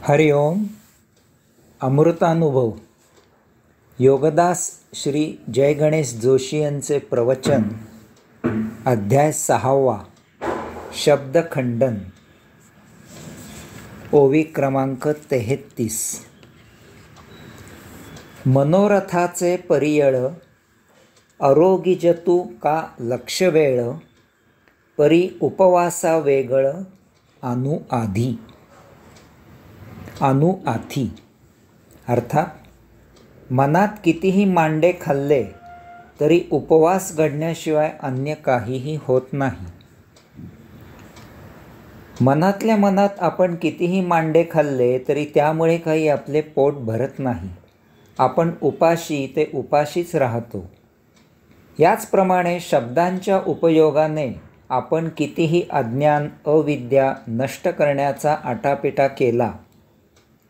हरि ओम. अमृतानुभव. योगदास श्री जय गणेश जोशी यांचे प्रवचन. अध्याय 6. शब्दखंडन. ओवी क्रमांक 33. मनोरथाचे परियळ अरोगिजतू का लक्षवेळ, परी उपवासा वेगळ अनुआधी. अनुआथी अर्थात मनात कितीही मांडे खाल्ले तरी उपवास घडण्याशिवाय अन्य काहीही होत नाही. मनातल्या मनात आपण कितीही मांडे खाल्ले तरी त्यामुळे काही आपले पोट भरत नाही. आपण उपाशी ते उपाशीच राहतो. याचप्रमाणे शब्दांच्या उपयोगाने आपण कितीही अज्ञान अविद्या नष्ट करण्याचा आटापिटा केला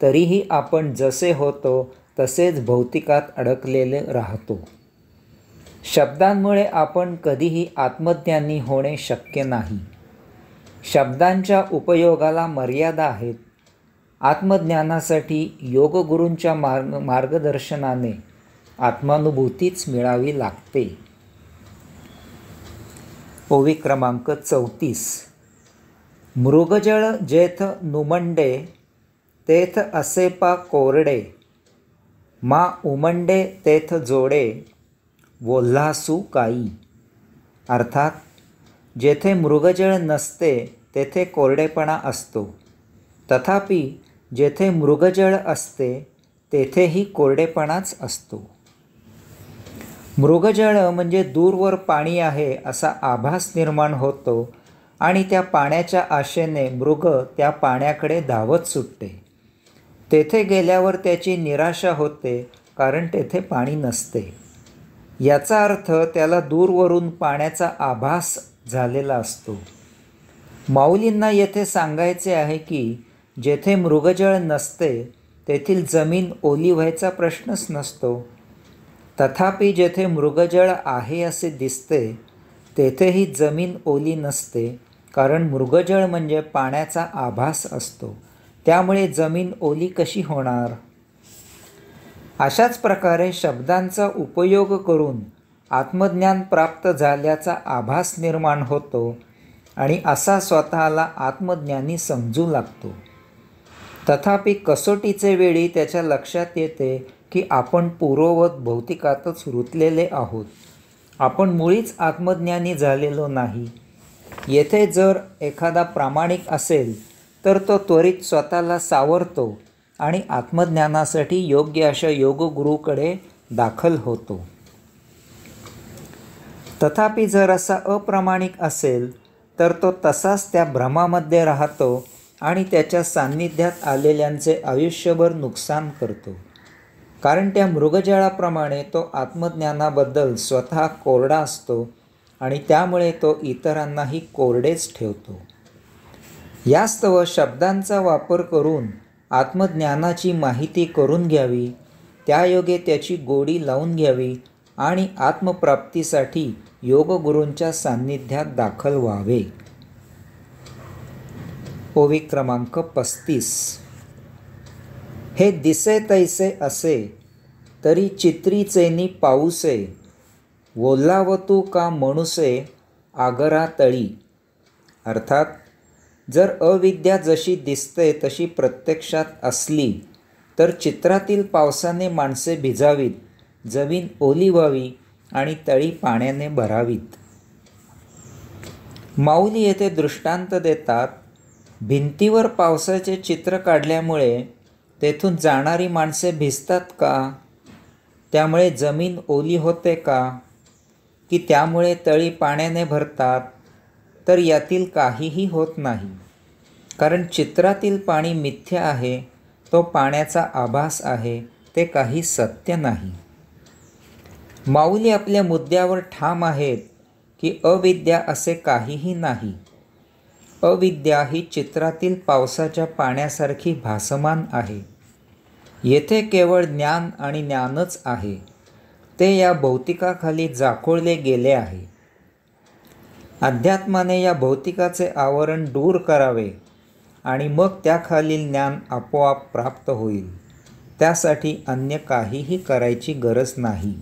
तरीही आपण जसे होतो तसेच भौतिकात अडकलेले राहतो. शब्दांमुळे आपण कधीही आत्मज्ञानी होणे शक्य नाही. शब्दांच्या उपयोगाला मर्यादा आहेत. आत्मज्ञानासाठी योगगुरूंच्या मार्गदर्शनाने आत्मानुभूतीच मिळावी लागते. ओवी क्रमांक 34. मृगजळ जेथ नुमंडे तेथ असेपा कोरडे, मा उमंडे तेथ जोडे वोल्हासू काई. अर्थात जेथे मृगजळ नसते तेथे कोरडेपणा असतो, तथापि जेथे मृगजळ असते तेथेही कोरडेपणाच असतो. मृगजळ म्हणजे दूरवर पाणी आहे असा आभास निर्माण होतो आणि त्या पाण्याच्या आशेने मृग त्या पाण्याकडे धावत सुटते. तेथे गेल्यावर त्याची निराशा होते कारण तेथे पाणी नसते. याचा अर्थ त्याला दूरवरून पाण्याचा आभास झालेला असतो. माऊलींना येथे सांगायचे आहे की जेथे मृगजळ नसते तेथील जमीन ओली व्हायचा प्रश्नच नसतो. तथापि जेथे मृगजळ आहे असे दिसते तेथेही जमीन ओली नसते, कारण मृगजळ म्हणजे पाण्याचा आभास असतो. त्यामुळे जमीन ओली कशी होणार? अशाच प्रकारे शब्दांचा उपयोग करून आत्मज्ञान प्राप्त झाल्याचा आभास निर्माण होतो आणि असा स्वतःला आत्मज्ञानी समजू लागतो. तथापि कसोटीचे वेळी त्याच्या लक्षात येते की आपण पूर्ववत भौतिकातच रुतलेले आहोत. आपण मुळीच आत्मज्ञानी झालेलो नाही. येथे जर एखादा प्रामाणिक असेल तर तो त्वरित स्वतःला सावरतो आणि आत्मज्ञानासाठी योग्य अशा योगगुरूकडे दाखल होतो. तथापि जर असा अप्रामाणिक असेल तर तो तसाच त्या भ्रमामध्ये राहतो आणि त्याच्या सान्निध्यात आलेल्यांचे आयुष्यभर नुकसान करतो. कारण त्या मृगजळाप्रमाणे तो आत्मज्ञानाबद्दल स्वतः कोरडा असतो आणि त्यामुळे तो इतरांनाही कोरडेच ठेवतो. यास्तव शब्दांचा वापर करून आत्मज्ञानाची माहिती करून घ्यावी, त्यायोगे त्याची गोडी लावून घ्यावी आणि आत्मप्राप्तीसाठी योगगुरूंच्या सान्निध्यात दाखल व्हावे. ओवी क्रमांक 35. हे दिसे तैसे असे तरी चित्रीचेनी पाऊसे, वोल्हावतू का मनुसे आगरा तळी. अर्थात जर अविद्या जशी दिसते तशी प्रत्यक्षात असली तर चित्रातील पावसाने माणसे भिजावीत, जमीन ओली व्हावी आणि तळी पाण्याने भरावीत. माऊली येथे दृष्टांत देतात. भिंतीवर पावसाचे चित्र काढल्यामुळे तेथून जाणारी माणसे भिजतात का? त्यामुळे जमीन ओली होते का? की त्यामुळे तळी पाण्याने भरतात? तर यातील काहीही होत नाही. कारण चित्रातील पाणी मिथ्या आहे, तो पाण्याचा आभास आहे, ते काही सत्य नाही. माऊली आपल्या मुद्द्यावर ठाम आहेत की अविद्या असे काहीही नाही. अविद्या ही चित्रातील पावसाच्या पाण्यासारखी भासमान आहे. येथे केवळ ज्ञान आणि ज्ञानच आहे. ते या भौतिकाखाली जाखोळले गेले आहे. अध्यात्माने या भौतिकाचे आवरण दूर करावे आणि मग त्याखालील ज्ञान आपोआप प्राप्त होईल. त्यासाठी अन्य काहीही करायची गरज नाही.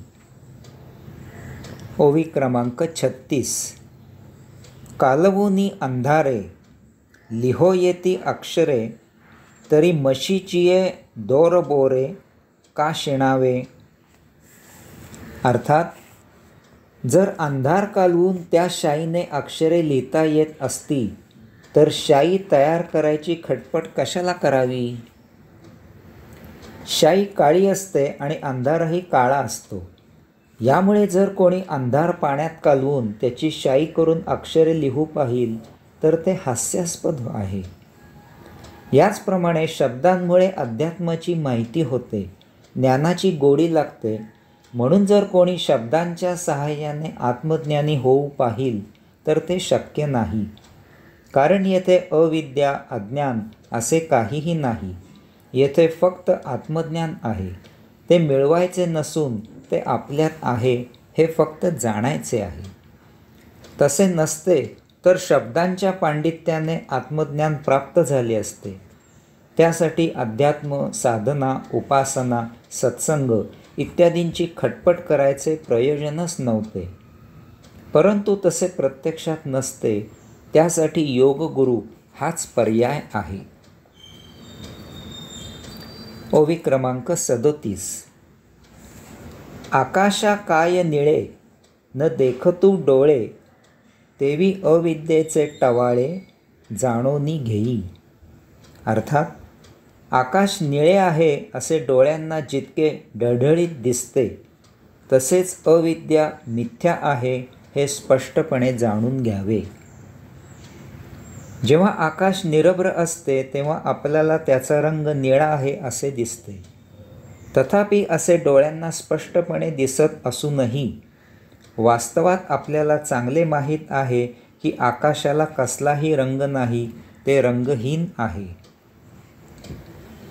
ओवी क्रमांक 36. कालवूनी अंधारे लिहो येती अक्षरे, तरी मशीचिये दोर बोरे का शिणावे. अर्थात, जर अंधार कालवून त्या शाईने अक्षरे लिहिता येत असती तर शाई तयार करायची खटपट कशाला करावी. शाई काळी असते आणि अंधारही काळा असतो. यामुळे जर कोणी अंधार पाण्यात कालवून त्याची शाई करून अक्षरे लिहू पाहिल तर ते हास्यास्पद आहे. याचप्रमाणे शब्दांमुळे अध्यात्माची माहिती होते, ज्ञानाची गोडी लागते. म्हणून जर कोणी शब्दांच्या सहाय्याने आत्मज्ञानी होऊ पाहिल तर ते शक्य नाही. कारण येथे अविद्या, अज्ञान असे काहीही नाही. येथे फक्त आत्मज्ञान आहे. ते मिळवायचे नसून ते आपल्यात आहे हे फक्त जाणायचे आहे. तसे नसते तर शब्दांच्या पांडित्याने आत्मज्ञान प्राप्त झाले असते. त्यासाठी अध्यात्म, साधना, उपासना, सत्संग इत्यादींची खटपट करायचे प्रयोजनच नव्हते. परंतु तसे प्रत्यक्षात नसते. त्यासाठी योगगुरू हाच पर्याय आहे. ओवी क्रमांक 37. आकाशा काय निळे न देखतू डोळे, तेवी अविद्येचे टवाळे जाणोनी घेई. अर्थात, आकाश निळे आहे असे डोळ्यांना जितके ढळढळीत दिसते, तसेच अविद्या मिथ्या आहे हे स्पष्टपणे जाणून घ्यावे. जेव्हा आकाश निरभ्र असते तेव्हा आपल्याला त्याचा रंग निळा आहे असे दिसते. तथापि असे डोळ्यांना स्पष्टपणे दिसत असूनही वास्तवात आपल्याला चांगले माहीत आहे की आकाशाला कसलाही रंग नाही, ते रंगहीन आहे.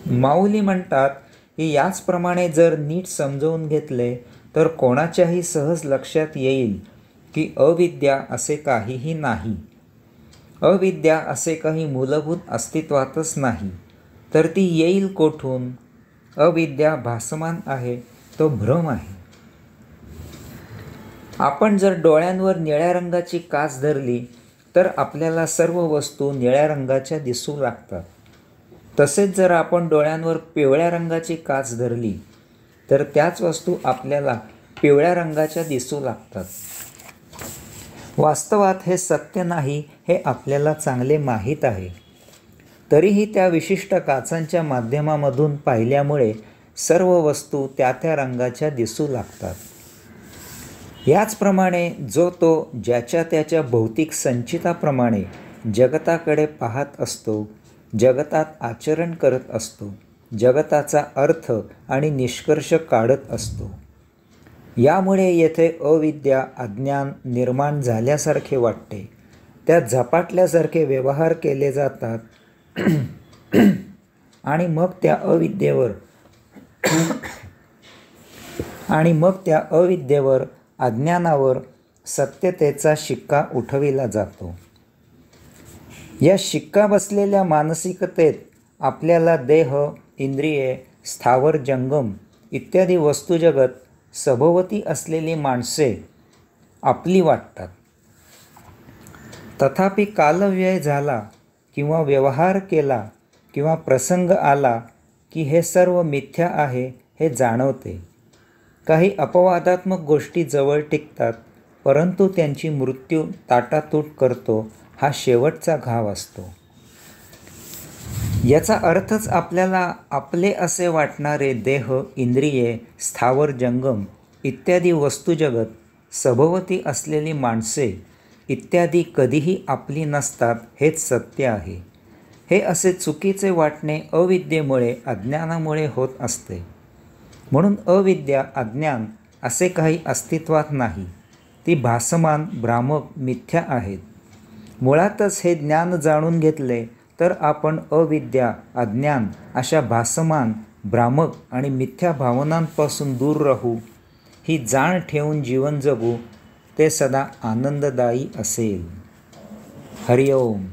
माऊली म्हणतात की याचप्रमाणे जर नीट समजवून घेतले तर कोणाच्याही सहज लक्षात येईल की अविद्या असे काहीही नाही. अविद्या असे काही मूलभूत अस्तित्वातच नाही. तर ती येईल कोठून. अविद्या भासमान आहे, तो भ्रम आहे. आपण जर डोळ्यांवर निळ्या रंगाची काच धरली तर आपल्याला सर्व वस्तू निळ्या रंगाच्या दिसू लागतात. तसेच जर आपण डोळ्यांवर पिवळ्या रंगाची काच धरली तर त्याच वस्तू आपल्याला पिवळ्या रंगाच्या दिसू लागतात. वास्तवात हे सत्य नाही हे आपल्याला चांगले माहीत आहे. तरीही त्या विशिष्ट काचांच्या माध्यमामधून पाहिल्यामुळे सर्व वस्तू त्या त्या रंगाच्या दिसू लागतात. याचप्रमाणे जो तो ज्याच्या त्याच्या भौतिक संचिताप्रमाणे जगताकडे पाहत असतो, जगतात आचरण करत असतो, जगताचा अर्थ आणि निष्कर्ष काढत असतो. यामुळे येथे अविद्या, अज्ञान निर्माण झाल्यासारखे वाटते. त्या झपाटल्यासारखे व्यवहार केले जातात आणि मग त्या अविद्येवर अज्ञानावर सत्यतेचा शिक्का उठविला जातो. या शिक्का बसलेल्या मानसिकतेत आपल्याला देह, इंद्रिये, स्थावर जंगम इत्यादी वस्तुजगत, सभोवती असलेली माणसे आपली वाटतात. तथापि कालव्यय झाला किंवा व्यवहार केला किंवा प्रसंग आला की हे सर्व मिथ्या आहे हे जाणवते. काही अपवादात्मक गोष्टी जवळ टिकतात, परंतु त्यांची मृत्यू ताटातूट करतो. हा शेवटचा घाव असतो. याचा अर्थच आपल्याला आपले असे वाटणारे देह, इंद्रिये, स्थावर जंगम इत्यादी वस्तुजगत, सभोवती असलेली माणसे इत्यादी कधीही आपली नसतात हेच सत्य आहे. हे असे चुकीचे वाटणे अविद्येमुळे, अज्ञानामुळे होत असते. म्हणून अविद्या, अज्ञान असे काही अस्तित्वात नाही. ती भासमान, भ्रामक, मिथ्या आहेत. मुळातच हे ज्ञान जाणून घेतले तर आपण अविद्या, अज्ञान अशा भासमान, भ्रामक आणि मिथ्या भावनांपासून दूर राहू. ही जाण ठेवून जीवन जगू. ते सदा आनंददायी असेल. हरिओम.